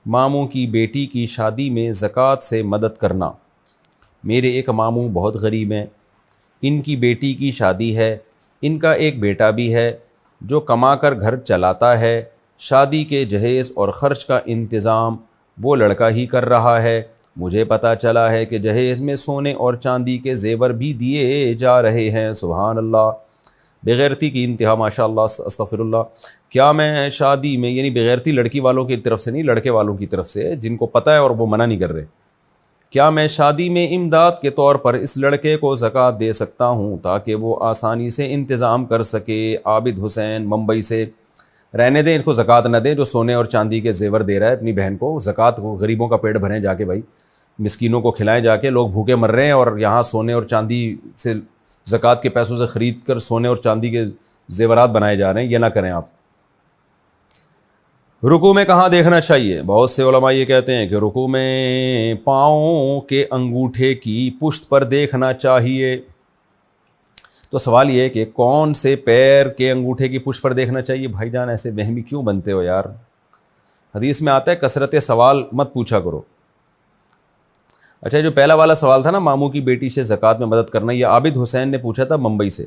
ماموں کی بیٹی کی شادی میں زکوٰۃ سے مدد کرنا۔ میرے ایک ماموں بہت غریب ہیں، ان کی بیٹی کی شادی ہے، ان کا ایک بیٹا بھی ہے جو کما کر گھر چلاتا ہے، شادی کے جہیز اور خرچ کا انتظام وہ لڑکا ہی کر رہا ہے۔ مجھے پتہ چلا ہے کہ جہیز میں سونے اور چاندی کے زیور بھی دیے جا رہے ہیں۔ سبحان اللہ، بغیرتی کی انتہا، ماشاء اللہ، استغفر اللہ۔ کیا میں شادی میں، یعنی بغیرتی لڑکی والوں کی طرف سے نہیں، لڑکے والوں کی طرف سے جن کو پتہ ہے اور وہ منع نہیں کر رہے، کیا میں شادی میں امداد کے طور پر اس لڑکے کو زکوٰۃ دے سکتا ہوں تاکہ وہ آسانی سے انتظام کر سکے؟ عابد حسین ممبئی سے۔ رہنے دیں، ان کو زکوٰۃ نہ دیں، جو سونے اور چاندی کے زیور دے رہا ہے اپنی بہن کو۔ زکوٰۃ کو، غریبوں کا پیٹ بھریں جا کے، بھائی مسکینوں کو کھلائیں جا کے، لوگ بھوکے مر رہے ہیں اور یہاں سونے اور چاندی سے، زکوٰۃ کے پیسوں سے خرید کر سونے اور چاندی کے زیورات بنائے جا رہے ہیں، یہ نہ کریں آپ۔ رکوع میں کہاں دیکھنا چاہیے؟ بہت سے علماء یہ کہتے ہیں کہ رکوع میں پاؤں کے انگوٹھے کی پشت پر دیکھنا چاہیے۔ تو سوال یہ ہے کہ کون سے پیر کے انگوٹھے کی پشت پر دیکھنا چاہیے؟ بھائی جان ایسے وہمی کیوں بنتے ہو یار؟ حدیث میں آتا ہے کثرت سوال مت پوچھا کرو۔ اچھا، جو پہلا والا سوال تھا نا، ماموں کی بیٹی سے زکوٰۃ میں مدد کرنا، یہ عابد حسین نے پوچھا تھا ممبئی سے۔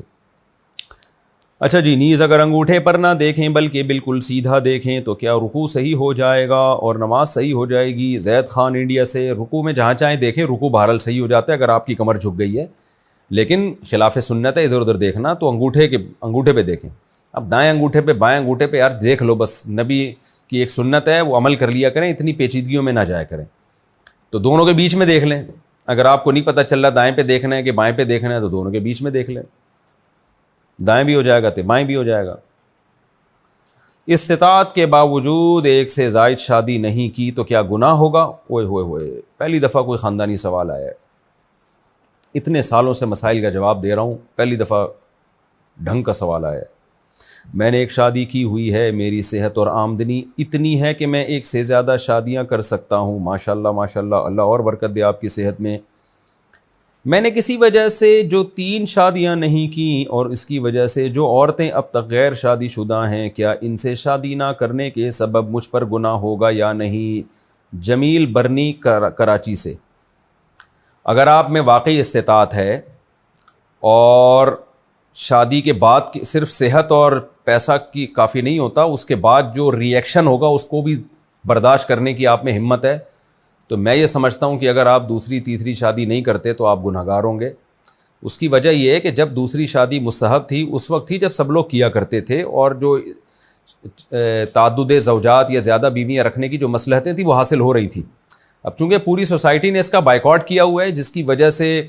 اچھا جی، نیز اگر انگوٹھے پر نہ دیکھیں بلکہ بالکل سیدھا دیکھیں تو کیا رکوع صحیح ہو جائے گا اور نماز صحیح ہو جائے گی؟ زید خان انڈیا سے۔ رکوع میں جہاں چاہیں دیکھیں، رکوع بہرحال صحیح ہو جاتا ہے اگر آپ کی کمر جھک گئی ہے، لیکن خلاف سنت ہے ادھر ادھر دیکھنا، تو انگوٹھے پہ دیکھیں۔ اب دائیں انگوٹھے پہ، بائیں انگوٹھے پہ یار دیکھ لو، بس نبی کی ایک سنت ہے، وہ عمل کر لیا کریں، اتنی پیچیدگیوں میں نہ جایا کریں۔ تو دونوں کے بیچ میں دیکھ لیں، اگر آپ کو نہیں پتہ چل رہا دائیں پہ دیکھنا ہے کہ بائیں پہ دیکھنا ہے تو دونوں کے بیچ میں دیکھ لیں، دائیں بھی ہو جائے گا تو بائیں بھی ہو جائے گا۔ استطاعت کے باوجود ایک سے زائد شادی نہیں کی تو کیا گناہ ہوگا؟ اوئے ہوئے ہوئے، پہلی دفعہ کوئی خاندانی سوال آیا ہے، اتنے سالوں سے مسائل کا جواب دے رہا ہوں، پہلی دفعہ ڈھنگ کا سوال آیا ہے۔ میں نے ایک شادی کی ہوئی ہے، میری صحت اور آمدنی اتنی ہے کہ میں ایک سے زیادہ شادیاں کر سکتا ہوں۔ ماشاء اللہ ماشاء اللہ، اللہ اور برکت دے آپ کی صحت میں۔ میں نے کسی وجہ سے جو 3 شادیاں نہیں کیں اور اس کی وجہ سے جو عورتیں اب تک غیر شادی شدہ ہیں، کیا ان سے شادی نہ کرنے کے سبب مجھ پر گناہ ہوگا یا نہیں؟ جمیل برنی کراچی سے۔ اگر آپ میں واقعی استطاعت ہے اور شادی کے بعد صرف صحت اور پیسہ کی کافی نہیں ہوتا، اس کے بعد جو ری ایکشن ہوگا اس کو بھی برداشت کرنے کی آپ میں ہمت ہے، تو میں یہ سمجھتا ہوں کہ اگر آپ دوسری تیسری شادی نہیں کرتے تو آپ گناہ گار ہوں گے۔ اس کی وجہ یہ ہے کہ جب دوسری شادی مستحب تھی اس وقت تھی جب سب لوگ کیا کرتے تھے، اور جو تعدد زوجات یا زیادہ بیویاں رکھنے کی جو مصلحتیں تھیں وہ حاصل ہو رہی تھیں۔ اب چونکہ پوری سوسائٹی نے اس کا بائیکاٹ کیا ہوا ہے، جس کی وجہ سے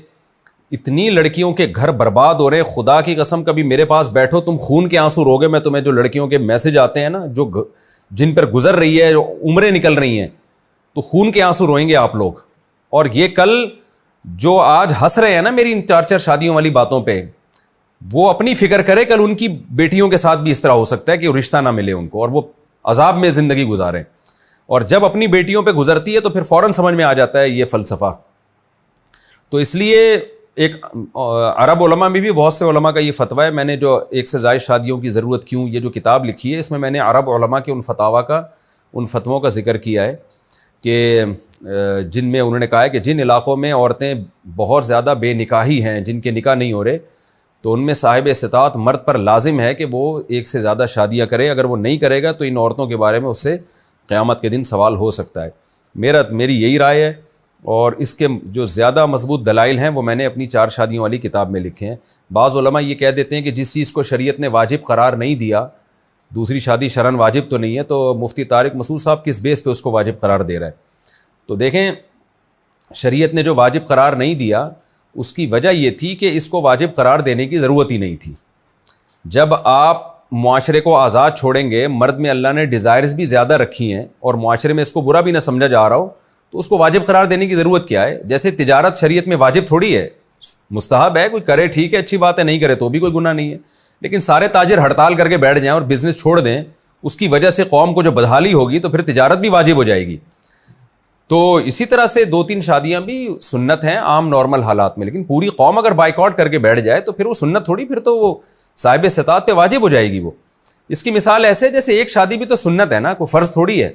اتنی لڑکیوں کے گھر برباد ہو رہے ہیں، خدا کی قسم کبھی میرے پاس بیٹھو تم خون کے آنسو روگے، میں تمہیں جو لڑکیوں کے میسج آتے ہیں نا، جو جن پر گزر رہی ہے، جو عمریں نکل رہی ہیں، تو خون کے آنسو روئیں گے آپ لوگ۔ اور یہ کل جو آج ہنس رہے ہیں نا میری ان 4 شادیوں والی باتوں پہ، وہ اپنی فکر کرے کل ان کی بیٹیوں کے ساتھ بھی اس طرح ہو سکتا ہے کہ رشتہ نہ ملے ان کو اور وہ عذاب میں زندگی گزاریں، اور جب اپنی بیٹیوں پہ گزرتی ہے تو پھر فوراً سمجھ میں آ جاتا ہے یہ فلسفہ۔ تو اس لیے ایک عرب علماء میں بھی بہت سے علماء کا یہ فتویٰ ہے، میں نے جو ایک سے زائد شادیوں کی ضرورت کیوں، یہ جو کتاب لکھی ہے، اس میں میں نے عرب علماء کے ان فتووں کا ذکر کیا ہے کہ جن میں انہوں نے کہا ہے کہ جن علاقوں میں عورتیں بہت زیادہ بے نکاحی ہیں، جن کے نکاح نہیں ہو رہے، تو ان میں صاحب استطاعت مرد پر لازم ہے کہ وہ ایک سے زیادہ شادیاں کرے۔ اگر وہ نہیں کرے گا تو ان عورتوں کے بارے میں اس سے قیامت کے دن سوال ہو سکتا ہے۔ میری یہی رائے ہے، اور اس کے جو زیادہ مضبوط دلائل ہیں وہ میں نے اپنی 4 شادیوں والی کتاب میں لکھے ہیں۔ بعض علماء یہ کہہ دیتے ہیں کہ جس چیز کو شریعت نے واجب قرار نہیں دیا، دوسری شادی شرعاً واجب تو نہیں ہے، تو مفتی طارق مسعود صاحب کس بیس پہ اس کو واجب قرار دے رہا ہے؟ تو دیکھیں، شریعت نے جو واجب قرار نہیں دیا اس کی وجہ یہ تھی کہ اس کو واجب قرار دینے کی ضرورت ہی نہیں تھی۔ جب آپ معاشرے کو آزاد چھوڑیں گے، مرد میں اللہ نے ڈیزائرز بھی زیادہ رکھی ہیں اور معاشرے میں اس کو برا بھی نہ سمجھا جا رہا ہو، تو اس کو واجب قرار دینے کی ضرورت کیا ہے؟ جیسے تجارت شریعت میں واجب تھوڑی ہے، مستحب ہے، کوئی کرے ٹھیک ہے، اچھی بات ہے، نہیں کرے تو بھی کوئی گناہ نہیں ہے، لیکن سارے تاجر ہڑتال کر کے بیٹھ جائیں اور بزنس چھوڑ دیں، اس کی وجہ سے قوم کو جو بدحالی ہوگی تو پھر تجارت بھی واجب ہو جائے گی۔ تو اسی طرح سے 2-3 شادیاں بھی سنت ہیں عام نارمل حالات میں، لیکن پوری قوم اگر بائیکاٹ کر کے بیٹھ جائے تو پھر وہ سنت تھوڑی، پھر تو وہ صاحب استطاعت پہ واجب ہو جائے گی۔ وہ اس کی مثال ایسے جیسے ایک شادی بھی تو سنت ہے نا، کوئی فرض تھوڑی ہے۔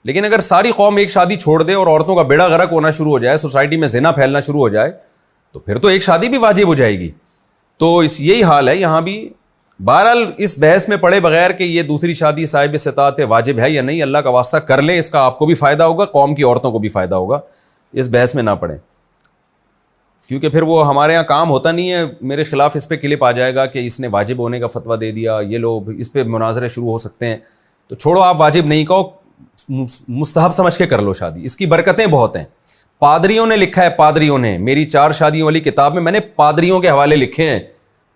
لیکن اگر ساری قوم ایک شادی چھوڑ دے اور عورتوں کا بیڑا غرق ہونا شروع ہو جائے, سوسائٹی میں زنا پھیلنا شروع ہو جائے, تو پھر تو ایک شادی بھی واجب ہو جائے گی. تو یہی حال ہے یہاں بھی. بہرحال اس بحث میں پڑے بغیر کہ یہ دوسری شادی صاحب استطاعت پہ واجب ہے یا نہیں, اللہ کا واسطہ کر لیں, اس کا آپ کو بھی فائدہ ہوگا, قوم کی عورتوں کو بھی فائدہ ہوگا. اس بحث میں نہ پڑیں, کیونکہ پھر وہ ہمارے یہاں کام ہوتا نہیں ہے. میرے خلاف اس پہ کلپ آ جائے گا کہ اس نے واجب ہونے کا فتویٰ دے دیا, یہ لوگ اس پہ مناظرے شروع ہو سکتے ہیں. تو چھوڑو, آپ واجب نہیں کہو, مستحب سمجھ کے کر لو شادی, اس کی برکتیں بہت ہیں. پادریوں نے لکھا ہے, پادریوں نے, میری 4 شادیوں والی کتاب میں نے پادریوں کے حوالے لکھے ہیں.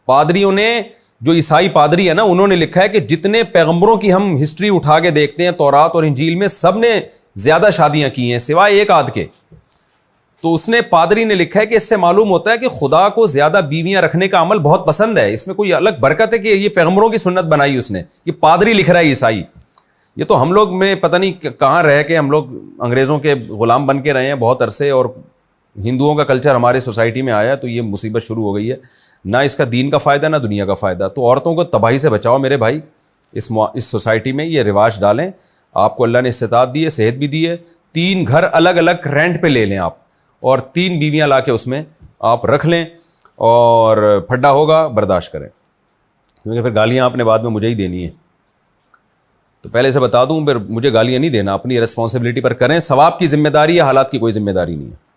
پادریوں نے, جو عیسائی پادری ہے نا, انہوں نے لکھا ہے کہ جتنے پیغمبروں کی ہم ہسٹری اٹھا کے دیکھتے ہیں تورات اور انجیل میں, سب نے زیادہ شادیاں کی ہیں سوائے ایک آدھ کے. تو اس نے, پادری نے لکھا ہے کہ اس سے معلوم ہوتا ہے کہ خدا کو زیادہ بیویاں رکھنے کا عمل بہت پسند ہے. اس میں کوئی الگ برکت ہے کہ یہ پیغمبروں کی سنت بنائی اس نے. یہ پادری لکھ رہا ہے عیسائی. یہ تو ہم لوگ میں پتہ نہیں کہاں رہ کے ہم لوگ انگریزوں کے غلام بن کے رہے ہیں بہت عرصے, اور ہندوؤں کا کلچر ہمارے سوسائٹی میں آیا, تو یہ مصیبت شروع ہو گئی ہے. نہ اس کا دین کا فائدہ نہ دنیا کا فائدہ. تو عورتوں کو تباہی سے بچاؤ میرے بھائی. اس سوسائٹی میں یہ رواج ڈالیں. آپ کو اللہ نے استطاعت دی ہے, صحت بھی دی ہے, 3 گھر الگ الگ رینٹ پہ لے لیں آپ, اور 3 بیویاں لا کے اس میں آپ رکھ لیں, اور پھڈا ہوگا برداشت کریں, کیونکہ پھر گالیاں آپ نے بعد میں مجھے ہی دینی ہے. تو پہلے سے بتا دوں, پھر مجھے گالیاں نہیں دینا, اپنی رسپانسبلٹی پر کریں. ثواب کی ذمہ داری ہے, حالات کی کوئی ذمہ داری نہیں ہے.